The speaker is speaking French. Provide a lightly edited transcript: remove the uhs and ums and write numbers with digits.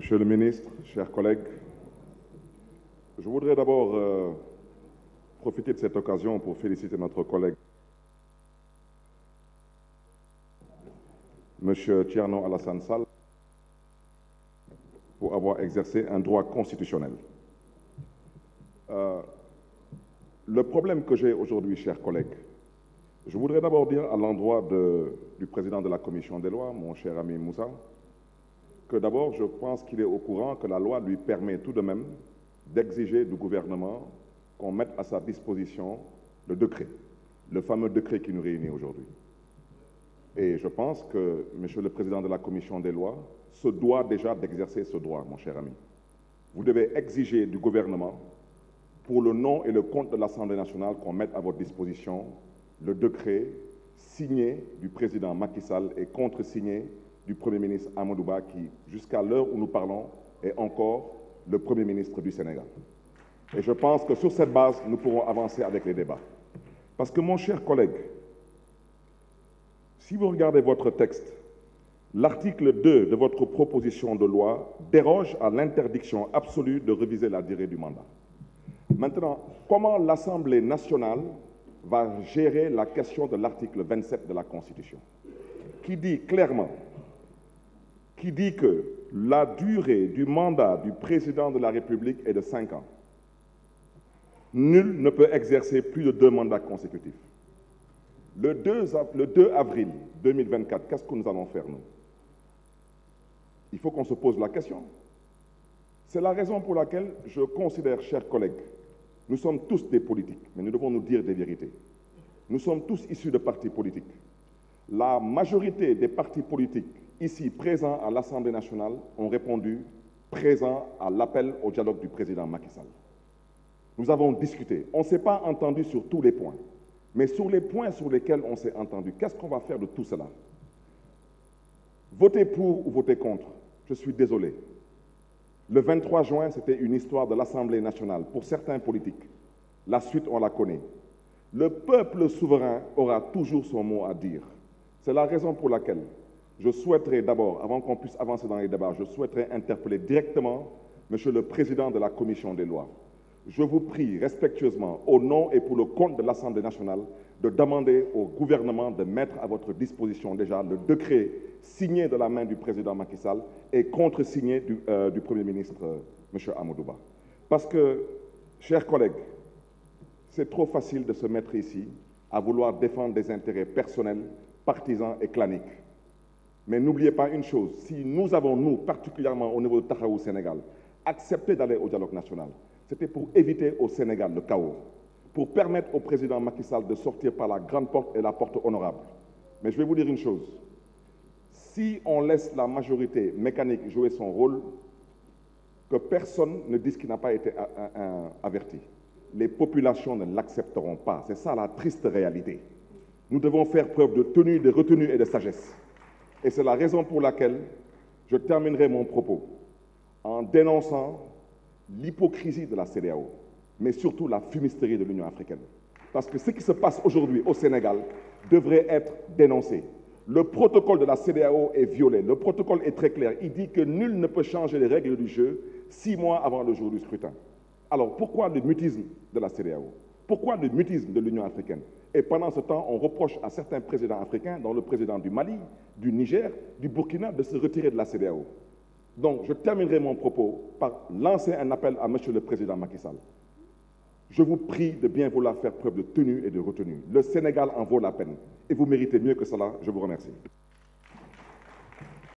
Monsieur le ministre, chers collègues, je voudrais d'abord profiter de cette occasion pour féliciter notre collègue, Monsieur Thierno Alassane Sall, pour avoir exercé un droit constitutionnel. Le problème que j'ai aujourd'hui, chers collègues, je voudrais d'abord dire à l'endroit du président de la Commission des lois, mon cher ami Moussa, que d'abord, je pense qu'il est au courant que la loi lui permet tout de même d'exiger du gouvernement qu'on mette à sa disposition le décret, le fameux décret qui nous réunit aujourd'hui. Et je pense que Monsieur le Président de la Commission des lois se doit déjà d'exercer ce droit, mon cher ami. Vous devez exiger du gouvernement, pour le nom et le compte de l'Assemblée nationale, qu'on mette à votre disposition le décret signé du président Macky Sall et contresigné du Premier ministre Amadou Ba, qui, jusqu'à l'heure où nous parlons, est encore le Premier ministre du Sénégal. Et je pense que sur cette base, nous pourrons avancer avec les débats. Parce que, mon cher collègue, si vous regardez votre texte, l'article 2 de votre proposition de loi déroge à l'interdiction absolue de réviser la durée du mandat. Maintenant, comment l'Assemblée nationale va gérer la question de l'article 27 de la Constitution, qui dit clairement, que la durée du mandat du président de la République est de 5 ans. Nul ne peut exercer plus de 2 mandats consécutifs. Le 2 avril 2024, qu'est-ce que nous allons faire, nous? Il faut qu'on se pose la question. C'est la raison pour laquelle je considère, chers collègues, nous sommes tous des politiques, mais nous devons nous dire des vérités. Nous sommes tous issus de partis politiques. La majorité des partis politiques ici présents à l'Assemblée nationale ont répondu présent à l'appel au dialogue du président Macky Sall. Nous avons discuté. On ne s'est pas entendu sur tous les points, mais sur les points sur lesquels on s'est entendu, qu'est-ce qu'on va faire de tout cela? Voter pour ou voter contre? Je suis désolé. Le 23 juin, c'était une histoire de l'Assemblée nationale pour certains politiques. La suite, on la connaît. Le peuple souverain aura toujours son mot à dire. C'est la raison pour laquelle je souhaiterais d'abord, avant qu'on puisse avancer dans les débats, je souhaiterais interpeller directement Monsieur le Président de la Commission des lois. Je vous prie respectueusement, au nom et pour le compte de l'Assemblée nationale, de demander au gouvernement de mettre à votre disposition déjà le décret signé de la main du président Macky Sall et contresigné du Premier ministre M. Amadou Ba. Parce que, chers collègues, c'est trop facile de se mettre ici à vouloir défendre des intérêts personnels, partisans et claniques. Mais n'oubliez pas une chose, si nous avons, nous, particulièrement au niveau de Taxawu Sénégal, accepté d'aller au dialogue national, c'était pour éviter au Sénégal le chaos, pour permettre au président Macky Sall de sortir par la grande porte et la porte honorable. Mais je vais vous dire une chose, si on laisse la majorité mécanique jouer son rôle, que personne ne dise qu'il n'a pas été averti. Les populations ne l'accepteront pas. C'est ça la triste réalité. Nous devons faire preuve de tenue, de retenue et de sagesse. Et c'est la raison pour laquelle je terminerai mon propos en dénonçant l'hypocrisie de la CEDEAO, mais surtout la fumisterie de l'Union africaine. Parce que ce qui se passe aujourd'hui au Sénégal devrait être dénoncé. Le protocole de la CEDEAO est violé. Le protocole est très clair. Il dit que nul ne peut changer les règles du jeu 6 mois avant le jour du scrutin. Alors pourquoi le mutisme de la CEDEAO? Pourquoi le mutisme de l'Union africaine? Et pendant ce temps, on reproche à certains présidents africains, dont le président du Mali, du Niger, du Burkina, de se retirer de la CEDEAO. Donc, je terminerai mon propos par lancer un appel à Monsieur le Président Macky Sall. Je vous prie de bien vouloir faire preuve de tenue et de retenue. Le Sénégal en vaut la peine. Et vous méritez mieux que cela. Je vous remercie.